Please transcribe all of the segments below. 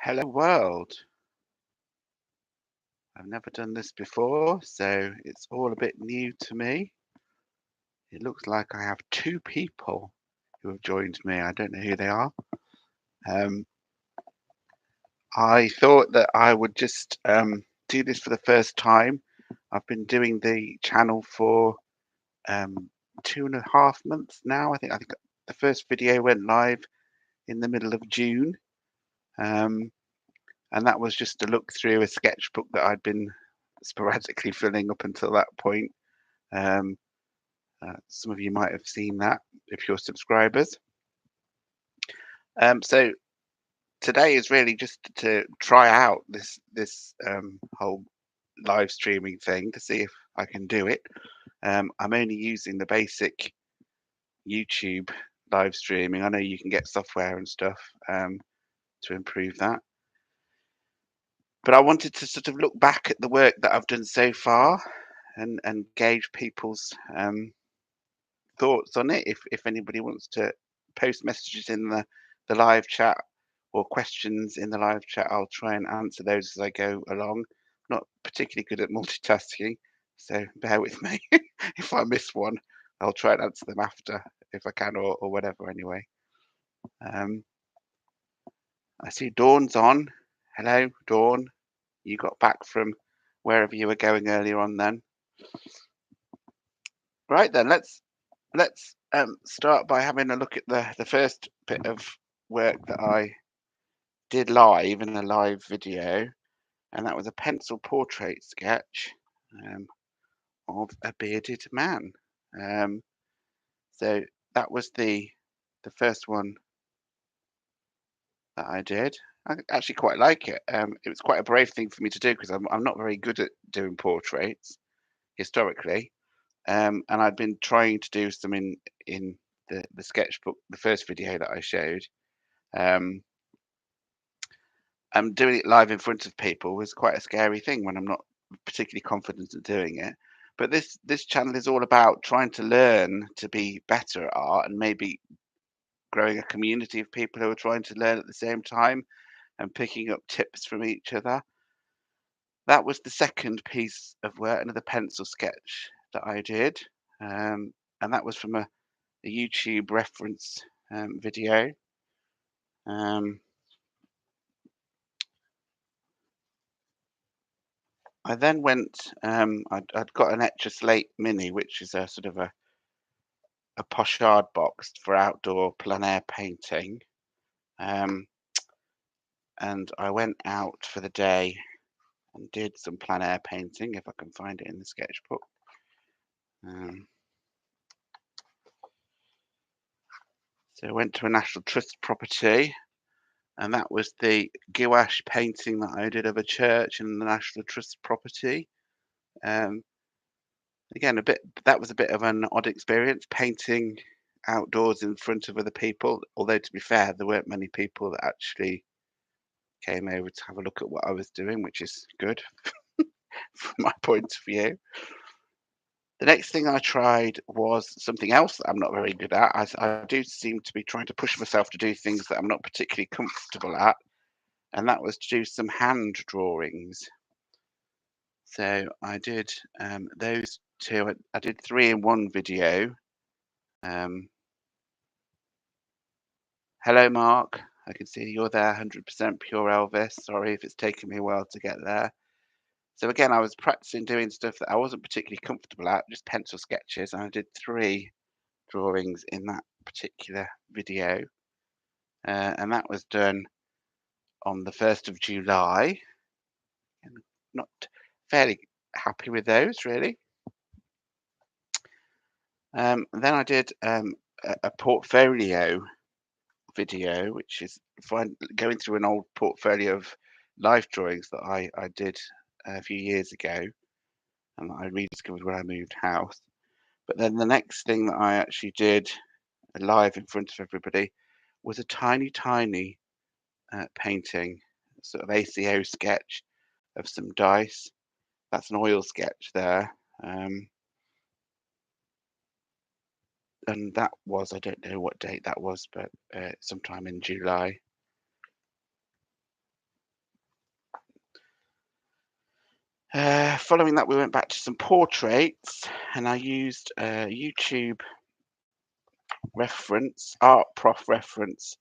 Hello world. I've never done this before, so it's all a bit new to me. It looks like I have two people who have joined me. I don't know who they are. Um, I thought that I would just do this for the first time. I've been doing the channel for um, 2.5 months now. I think the first video went live in the middle of June, um, and that was just to look through a sketchbook that I'd been sporadically filling up until that point. Um, some of you might have seen that if you're subscribers. So today is really just to try out this whole live streaming thing to see if I can do it. I'm only using the basic YouTube live streaming. I know you can get software and stuff to improve that, but I wanted to sort of look back at the work that I've done so far and gauge people's thoughts on it. If anybody wants to post messages in the live chat or questions in the live chat, I'll try and answer those as I go along. Not particularly good at multitasking, so bear with me. If I miss one, I'll try and answer them after if I can, or whatever. Anyway, um, I see Dawn's on. Hello, Dawn. You got back from wherever you were going earlier on, then. Right then, let's start by having a look at the first bit of work that I did live in a live video, and that was a pencil portrait sketch of a bearded man. Um, so that was the first one that I did. I actually quite like it. It was quite a brave thing for me to do because I'm not very good at doing portraits historically. And I'd been trying to do some in the sketchbook, the first video that I showed. Um, doing it live in front of people was quite a scary thing when I'm not particularly confident at doing it. But this channel is all about trying to learn to be better at art and maybe growing a community of people who are trying to learn at the same time and picking up tips from each other. That was the second piece of work, another pencil sketch that I did, and that was from a YouTube reference video. Um, I then went. I'd got an Etch a Slate Mini, which is a sort of a pochard box for outdoor plein air painting, um, and I went out for the day and did some plein air painting, if I can find it in the sketchbook. Um, so I went to a National Trust property, and that was the gouache painting that I did of a church in the National Trust property. Um, Again, a bit that was a bit of an odd experience, painting outdoors in front of other people, although to be fair, there weren't many people that actually came over to have a look at what I was doing, which is good from my point of view. The next thing I tried was something else that I'm not very good at. I do seem to be trying to push myself to do things that I'm not particularly comfortable at, and that was to do some hand drawings. So I did those two. I did three in one video. Um, Hello, Mark. I can see you're there, 100% pure Elvis. Sorry if it's taken me a while to get there. So again, I was practicing doing stuff that I wasn't particularly comfortable at, just pencil sketches, and I did three drawings in that particular video, and that was done on the 1st of July. And not fairly happy with those, really. Then I did a portfolio video, which is going through an old portfolio of life drawings that I did a few years ago and that I rediscovered when I moved house. But then the next thing that I actually did live in front of everybody was a tiny, tiny painting, sort of ACO sketch of some dice. That's an oil sketch there. And that was, I don't know what date that was, but sometime in July. Following that, we went back to some portraits, and I used a YouTube reference, art prof reference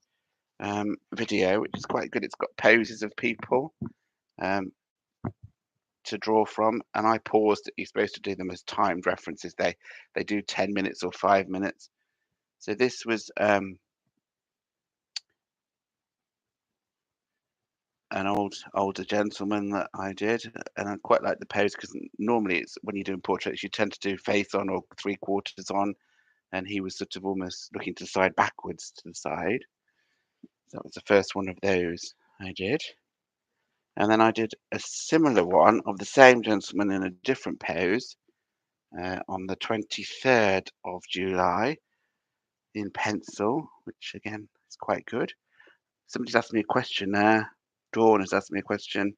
video, which is quite good. It's got poses of people um, to draw from, and I paused. You're supposed to do them as timed references. They do 10 minutes or 5 minutes. So this was an older gentleman that I did, and I quite like the pose because normally it's when you're doing portraits, you tend to do face on or three quarters on, and he was sort of almost looking to the side backwards to the side. So that was the first one of those I did. And then I did a similar one of the same gentleman in a different pose on the 23rd of July in pencil, which again is quite good. Somebody's asked me a question there. Dawn has asked me a question.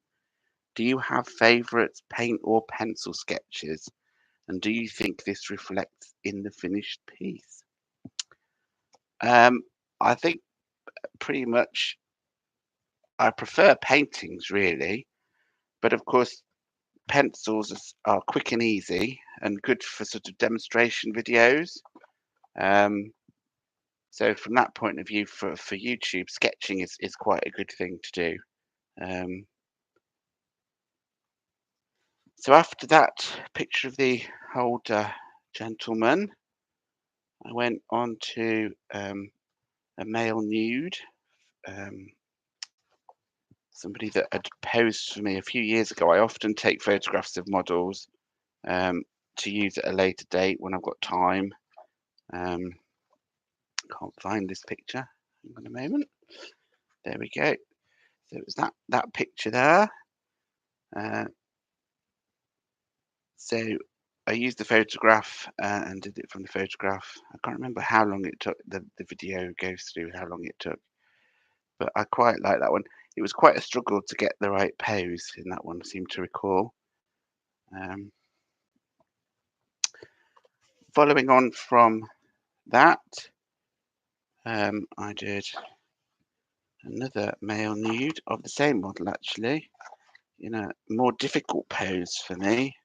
Do you have favourite paint or pencil sketches? And do you think this reflects in the finished piece? I think pretty much I prefer paintings really, but of course pencils are quick and easy and good for sort of demonstration videos. So from that point of view, for YouTube, sketching is quite a good thing to do. So after that picture of the older gentleman, I went on to a male nude. Somebody that had posed for me a few years ago. I often take photographs of models to use at a later date when I've got time. Can't find this picture. Hang on a moment. There we go. So it was that picture there. So I used the photograph and did it from the photograph. I can't remember how long it took. The video goes through how long it took, but I quite like that one. It was quite a struggle to get the right pose in that one, I seem to recall. Following on from that, I did another male nude of the same model, actually, in a more difficult pose for me.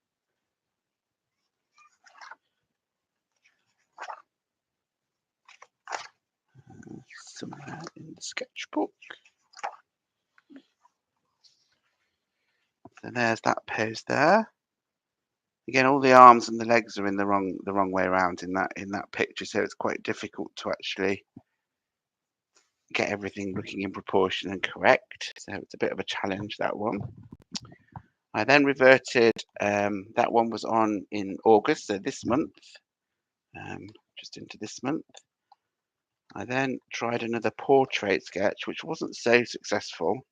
Somewhere in the sketchbook. So there's that pose there. Again, all the arms and the legs are in the wrong way around in that picture, so it's quite difficult to actually get everything looking in proportion and correct. So it's a bit of a challenge, that one. I then reverted. That one was on in August, so this month, just into this month. I then tried another portrait sketch, which wasn't so successful.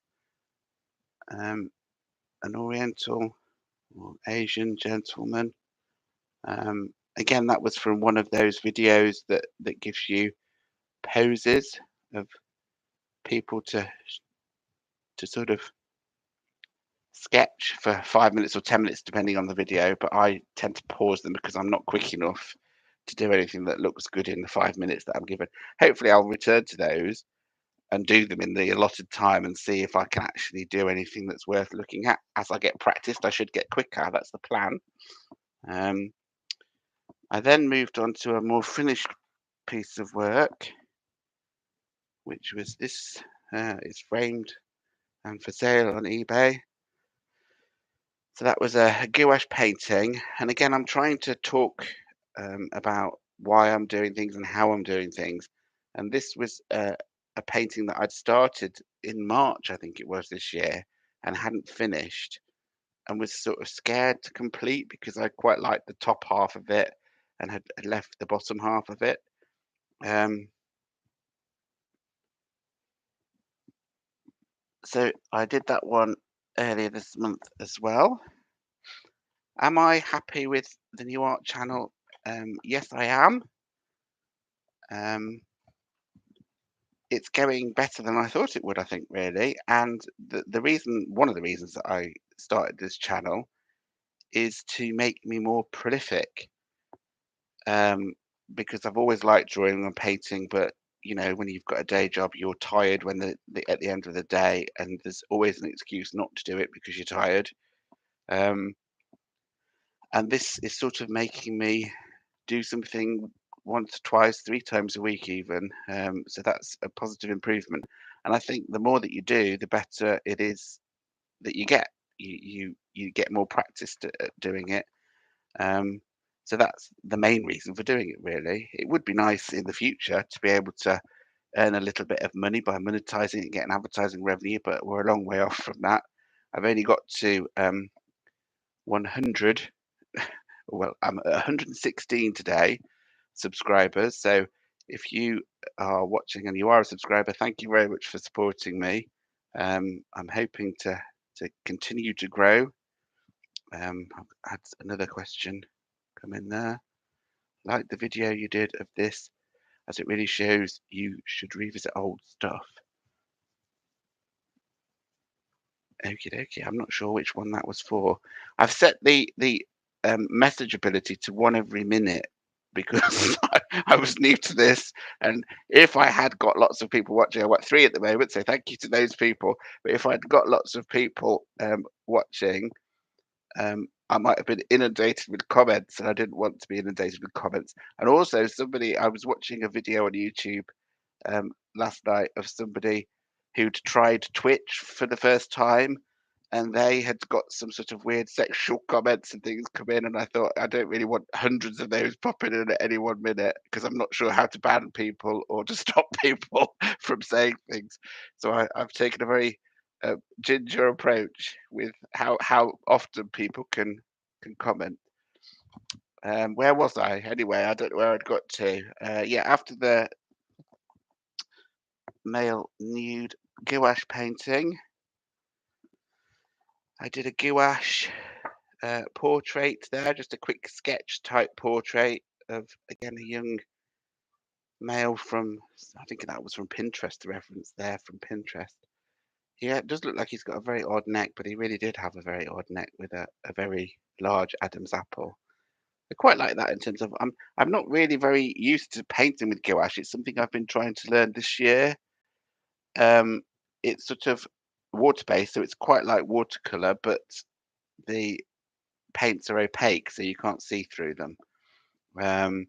An Oriental or Asian gentleman. Again, that was from one of those videos that gives you poses of people to sort of sketch for 5 minutes or 10 minutes, depending on the video. But I tend to pause them because I'm not quick enough to do anything that looks good in the 5 minutes that I'm given. Hopefully, I'll return to those and do them in the allotted time and see if I can actually do anything that's worth looking at. As I get practiced, I should get quicker. That's the plan. I then moved on to a more finished piece of work, which was this. It's framed and for sale on eBay. So that was a gouache painting. And again, I'm trying to talk about why I'm doing things and how I'm doing things. And this was a painting that I'd started in March, I think it was this year, and hadn't finished, and was sort of scared to complete because I quite liked the top half of it and had left the bottom half of it. So I did that one earlier this month as well. Am I happy with the new art channel? Yes, I am. It's going better than I thought it would, I think, really. And one of the reasons that I started this channel is to make me more prolific. Because I've always liked drawing and painting, but when you've got a day job, you're tired when at the end of the day, and there's always an excuse not to do it because you're tired. and this is sort of making me do something once, twice, three times a week even. So that's a positive improvement. And I think the more that you do, the better it is that you get. You get more practice at doing it. Um, so that's the main reason for doing it, really. It would be nice in the future to be able to earn a little bit of money by monetizing it and getting advertising revenue, but we're a long way off from that. I've only got to 100. Well, I'm at 116 today subscribers. So if you are watching and you are a subscriber, thank you very much for supporting me. I'm hoping to continue to grow. I've had another question come in there. Like the video you did of this, as it really shows you should revisit old stuff. Okie dokie. I'm not sure which one that was for. I've set the message ability to one every minute because I was new to this, and if I had got lots of people watching, I've got 3 at the moment, so thank you to those people. But if I'd got lots of people watching, I might have been inundated with comments, and I didn't want to be inundated with comments. And also, I was watching a video on YouTube last night of somebody who'd tried Twitch for the first time, and they had got some sort of weird sexual comments and things come in, and I thought I don't really want hundreds of those popping in at any one minute because I'm not sure how to ban people or to stop people from saying things. So I've taken a very ginger approach with how often people can comment. Where was I? Anyway, I don't know where I'd got to. Yeah, after the male nude gouache painting, I did a gouache portrait there, just a quick sketch type portrait of, again, a young male from, I think that was from Pinterest, the reference there from Pinterest. Yeah, it does look like he's got a very odd neck, but he really did have a very odd neck with a very large Adam's apple. I quite like that in terms of I'm not really very used to painting with gouache. It's something I've been trying to learn this year. Um, it's sort of water-based, so it's quite like watercolor, but the paints are opaque, so you can't see through them. Um,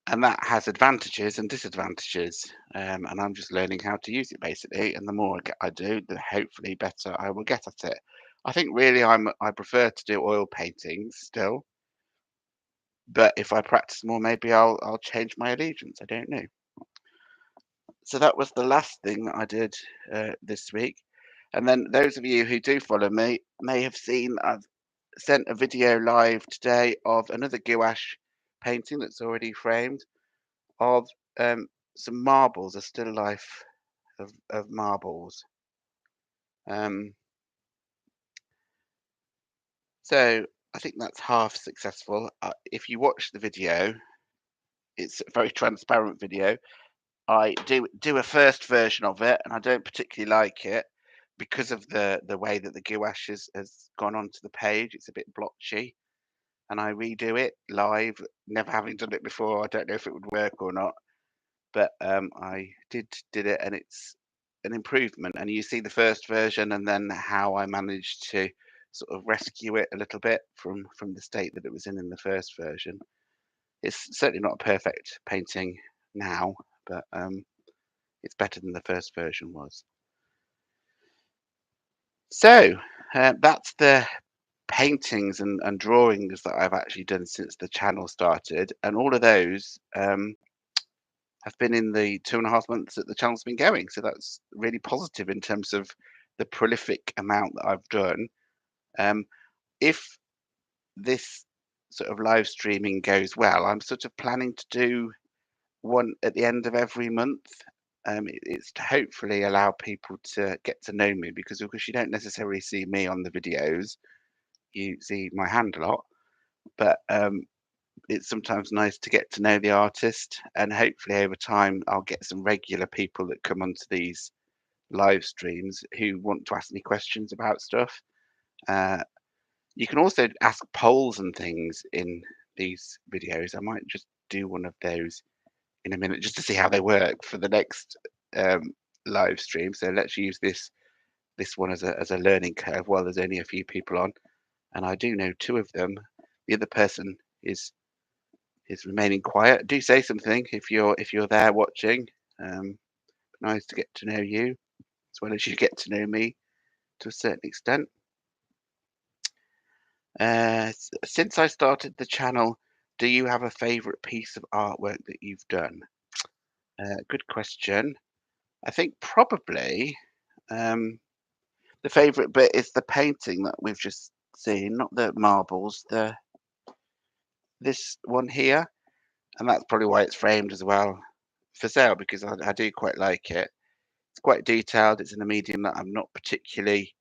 and that has advantages and disadvantages. And I'm just learning how to use it basically. And the more I do, the hopefully better I will get at it. I think really I prefer to do oil paintings still, but if I practice more, maybe I'll change my allegiance. I don't know. So that was the last thing that I did this week. And then those of you who do follow me may have seen I've sent a video live today of another gouache painting that's already framed of some marbles, a still life of marbles. Um, so I think that's half successful. If you watch the video, it's a very transparent video. I do a first version of it, and I don't particularly like it because of the way that the gouache has gone onto the page. It's a bit blotchy, and I redo it live, never having done it before. I don't know if it would work or not, but I did it, and it's an improvement. And you see the first version, and then how I managed to sort of rescue it a little bit from the state that it was in the first version. It's certainly not a perfect painting now, but it's better than the first version was. So that's the paintings and drawings that I've actually done since the channel started, and all of those have been in the 2.5 months that the channel's been going. So that's really positive in terms of the prolific amount that I've done. Um, if this sort of live streaming goes well, I'm sort of planning to do one at the end of every month. It's to hopefully allow people to get to know me because, of course, you don't necessarily see me on the videos. You see my hand a lot, but it's sometimes nice to get to know the artist, and hopefully over time I'll get some regular people that come onto these live streams who want to ask me questions about stuff. Uh, you can also ask polls and things in these videos. I might just do one of those in a minute just to see how they work for the next um, live stream. So let's use this one as a learning curve while there's only a few people on, and I do know 2 of them. the other person is remaining quiet, do say something if you're there watching. Um, Nice to get to know you as well as you get to know me to a certain extent. Since I started the channel, do you have a favorite piece of artwork that you've done? Good question. I think probably um, the favorite bit is the painting that we've just seen, not the marbles, the this one here, and that's probably why it's framed as well for sale because I do quite like it. It's quite detailed. It's in a medium that I'm not particularly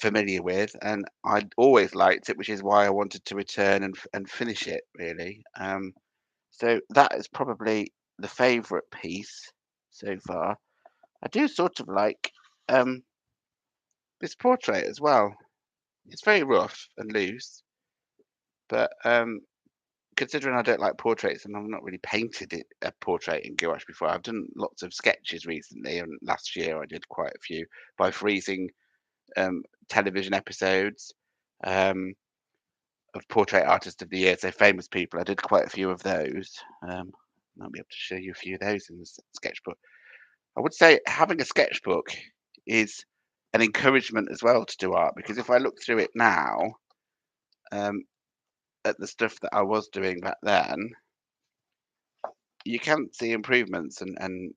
familiar with, and I'd always liked it, which is why I wanted to return and finish it really. So that is probably the favourite piece so far. I do sort of like um, this portrait as well. It's very rough and loose, but considering I don't like portraits and I've not really painted a portrait in gouache before, I've done lots of sketches recently, and last year I did quite a few by freezing television episodes. Um, of Portrait Artist of the Year, so famous people. I did quite a few of those. Um, I'll be able to show you a few of those in the sketchbook. I would say having a sketchbook is an encouragement as well to do art because if I look through it now um, at the stuff that I was doing back then, you can see improvements and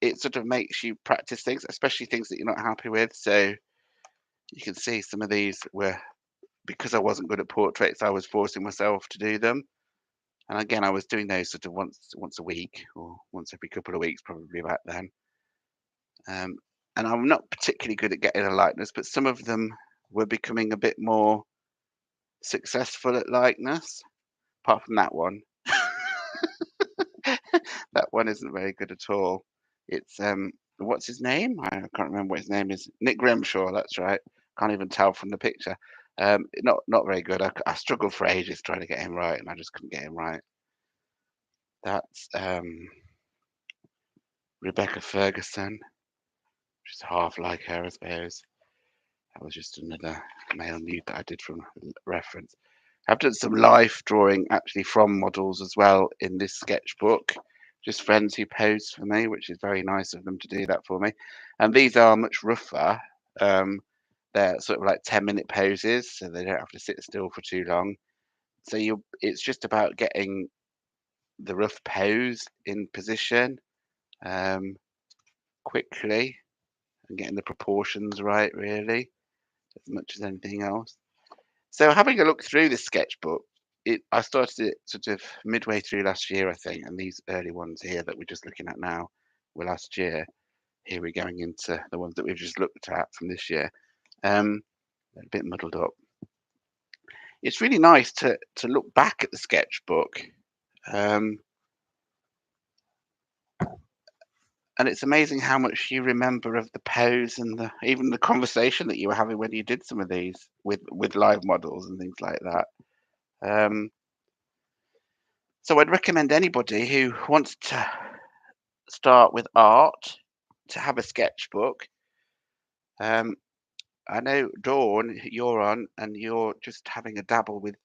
it sort of makes you practice things, especially things that you're not happy with. So you can see some of these were because I wasn't good at portraits, I was forcing myself to do them. And again, I was doing those sort of once a week or once every couple of weeks, probably back then. Um, and I'm not particularly good at getting a likeness, but some of them were becoming a bit more successful at likeness. Apart from that one, that one isn't very good at all. It's what's his name? I can't remember what his name is. Nick Grimshaw. That's right. Can't even tell from the picture. Not very good. I struggled for ages trying to get him right, and I just couldn't get him right. That's Rebecca Ferguson, which is half like her, I suppose. That was just another male nude that I did from reference. I've done some life drawing actually from models as well in this sketchbook. Just friends who pose for me, which is very nice of them to do that for me. And these are much rougher. Um, they're sort of like 10-minute poses, so they don't have to sit still for too long. So it's just about getting the rough pose in position um, quickly and getting the proportions right, really, as much as anything else. So having a look through this sketchbook, I started it sort of midway through last year, I think, and these early ones here that we're just looking at now were last year. Here we're going into the ones that we've just looked at from this year. They're a bit muddled up. It's really nice to look back at the sketchbook, um, and it's amazing how much you remember of the pose and even the conversation that you were having when you did some of these with live models and things like that. Um, so I'd recommend anybody who wants to start with art to have a sketchbook. Um, I know Dawn, you're on, and you're just having a dabble with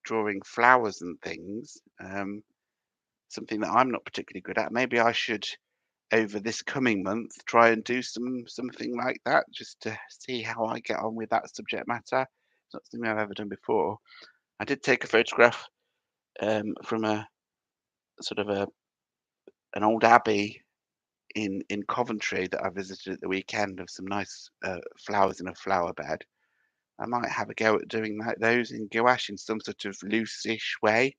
drawing flowers and things. Something that I'm not particularly good at. Maybe I should, over this coming month, try and do something like that, just to see how I get on with that subject matter. It's not something I've ever done before. I did take a photograph from a sort of an old abbey in Coventry that I visited at the weekend of some nice flowers in a flower bed. I might have a go at doing those in gouache in some sort of loose-ish way.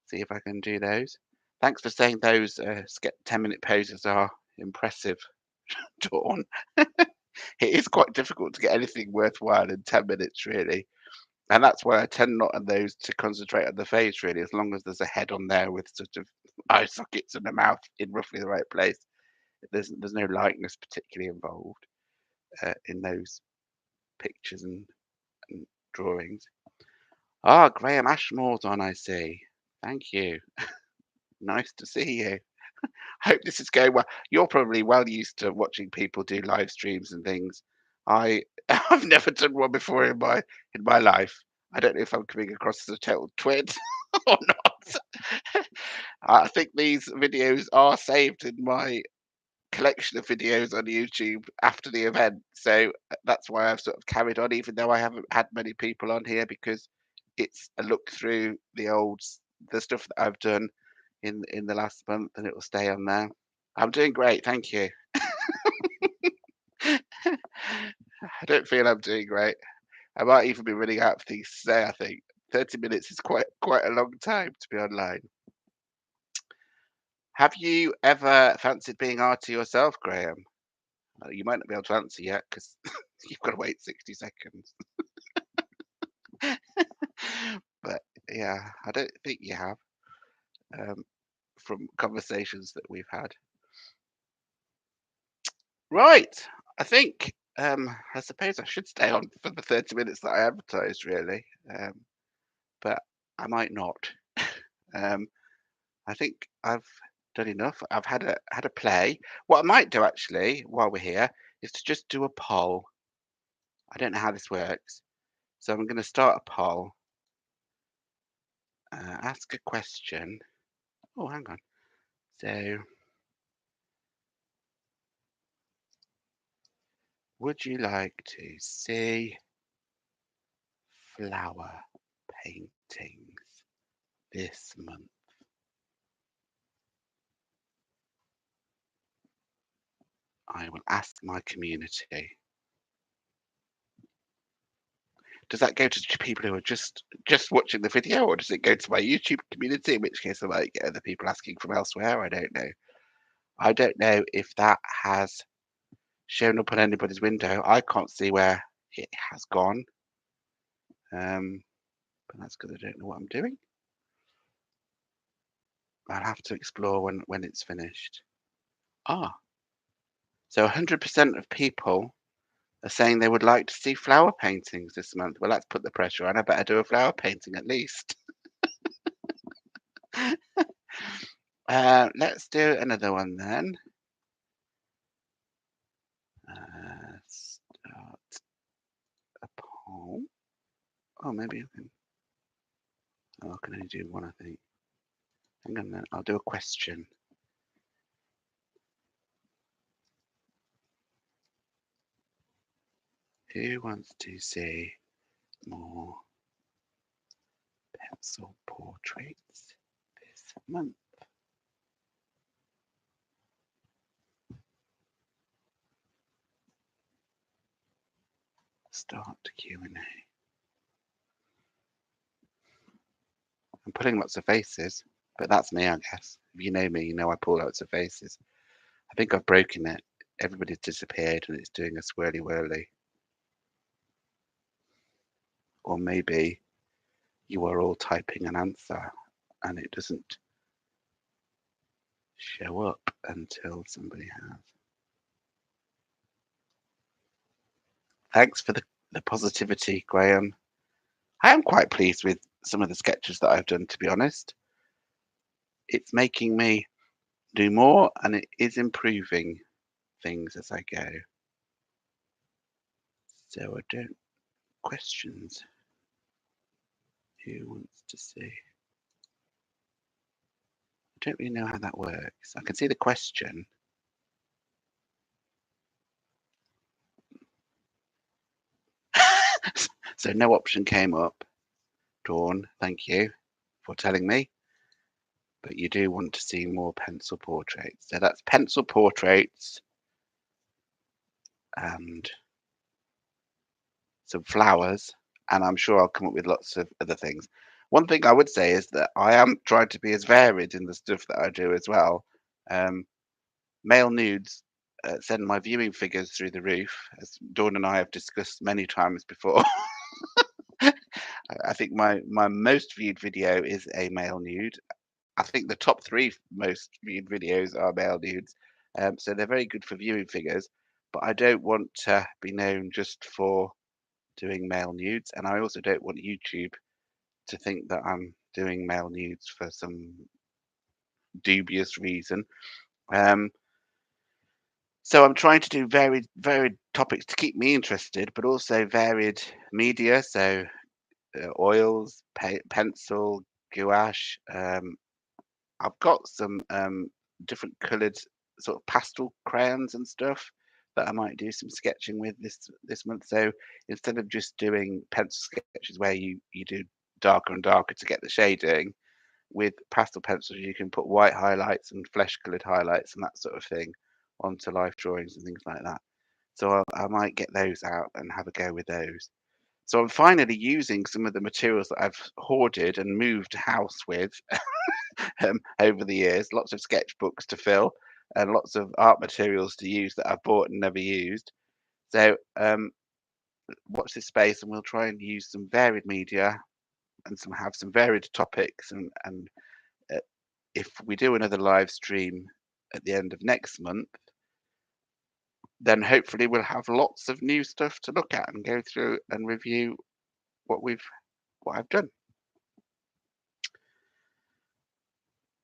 See if I can do those. Thanks for saying those 10-minute poses are impressive, Dawn. It is quite difficult to get anything worthwhile in 10 minutes, really. And that's why I tend not on those to concentrate on the face, really, as long as there's a head on there with sort of eye sockets and a mouth in roughly the right place. There's no likeness particularly involved in those pictures and drawings. Ah, Graham Ashmore's on, I see. Thank you. Nice to see you. Hope this is going well. You're probably well used to watching people do live streams and things. I I've never done one before in my life. I don't know if I'm coming across as a total twit or not. I think these videos are saved in my collection of videos on YouTube after the event. So that's why I've sort of carried on, even though I haven't had many people on here, because it's a look through the stuff that I've done in the last month, and it will stay on there. I'm doing great, thank you. I don't feel I'm doing great. I might even be running out of things to say. I think 30 minutes is quite a long time to be online. Have you ever fancied being arty yourself, Graham? You might not be able to answer yet because you've got to wait 60 seconds. But yeah, I don't think you have, um, from conversations that we've had. Right. I think, I suppose I should stay on for the 30 minutes that I advertised, really, but I might not. Um, I think I've done enough. I've had a play. What I might do actually, while we're here, is to just do a poll. I don't know how this works, so I'm going to start a poll. Ask a question. Oh, hang on. So, would you like to see flower paintings this month? I will ask my community. Does that go to people who are just watching the video, or does it go to my YouTube community? In which case, I might get other people asking from elsewhere. I don't know. I don't know if that has shown up on anybody's window. I can't see where it has gone. But that's because I don't know what I'm doing. I'll have to explore when it's finished. Ah, so 100% of people are saying they would like to see flower paintings this month. Well, let's put the pressure on. I better do a flower painting at least. Let's do another one then. Start a poll. Oh, maybe I can. Oh, I can only do one, I think. Hang on then. I'll do a question. Who wants to see more pencil portraits this month? Start Q&A. I'm putting lots of faces, but that's me, I guess. If you know me, you know I pull lots of faces. I think I've broken it. Everybody's disappeared and it's doing a swirly whirly. Or maybe you are all typing an answer and it doesn't show up until somebody has. Thanks for the positivity, Graham. I am quite pleased with some of the sketches that I've done, to be honest. It's making me do more and it is improving things as I go. So I don't questions. Who wants to see? I don't really know how that works. I can see the question. So no option came up. Dawn, thank you for telling me. But you do want to see more pencil portraits. So that's pencil portraits and some flowers. And I'm sure I'll come up with lots of other things. One thing I would say is that I am trying to be as varied in the stuff that I do as well. Um, Male nudes send my viewing figures through the roof, as Dawn and I have discussed many times before. I think my most viewed video is a male nude. I think the top three most viewed videos are male nudes, so they're very good for viewing figures. But I don't want to be known just for doing male nudes, and I also don't want YouTube to think that I'm doing male nudes for some dubious reason. Um, so I'm trying to do varied topics to keep me interested, but also varied media. So oils, pencil, gouache. I've got some different coloured sort of pastel crayons and stuff that I might do some sketching with this month. So instead of just doing pencil sketches where you do darker and darker to get the shading, with pastel pencils you can put white highlights and flesh coloured highlights and that sort of thing onto life drawings and things like that. So I might get those out and have a go with those. So I'm finally using some of the materials that I've hoarded and moved house with over the years. Lots of sketchbooks to fill and lots of art materials to use that I've bought and never used. So watch this space, and we'll try and use some varied media and have some varied topics. And if we do another live stream at the end of next month, then hopefully we'll have lots of new stuff to look at and go through and review what I've done.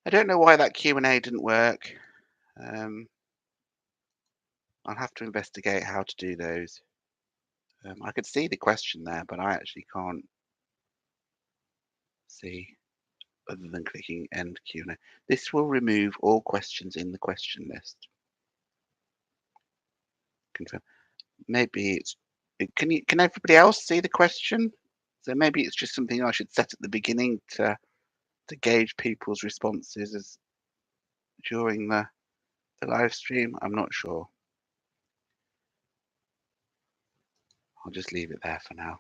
I don't know why that Q&A didn't work. I'll have to investigate how to do those. I could see the question there, but I actually can't see other than clicking end Q&A. This will remove all questions in the question list. Confirm. Maybe it's. Can everybody else see the question? So maybe it's just something I should set at the beginning to gauge people's responses during the live stream. I'm not sure. I'll just leave it there for now.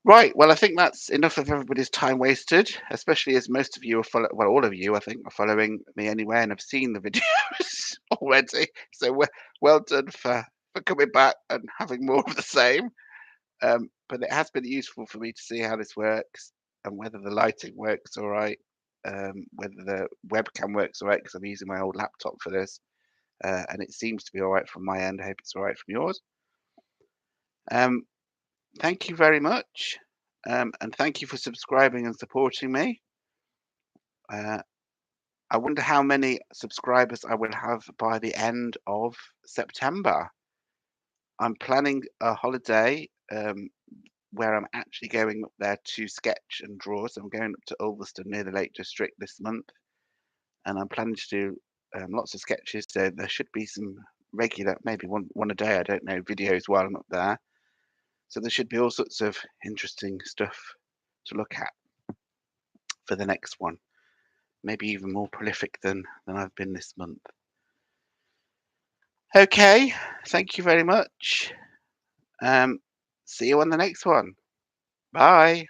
Right, well, I think that's enough of everybody's time wasted, especially as most of you are all of you, I think, are following me anyway and have seen the videos already. So well done for coming back and having more of the same. But it has been useful for me to see how this works and whether the lighting works all right, whether the webcam works all right, because I'm using my old laptop for this. And it seems to be all right from my end. I hope it's all right from yours. Thank you very much. And thank you for subscribing and supporting me. I wonder how many subscribers I will have by the end of September. I'm planning a holiday where I'm actually going up there to sketch and draw. So I'm going up to Ulverston near the Lake District this month, and I'm planning to do lots of sketches. So there should be some regular, maybe one a day, I don't know, videos while I'm up there. So there should be all sorts of interesting stuff to look at for the next one. Maybe even more prolific than I've been this month. Okay, thank you very much. See you on the next one. Bye.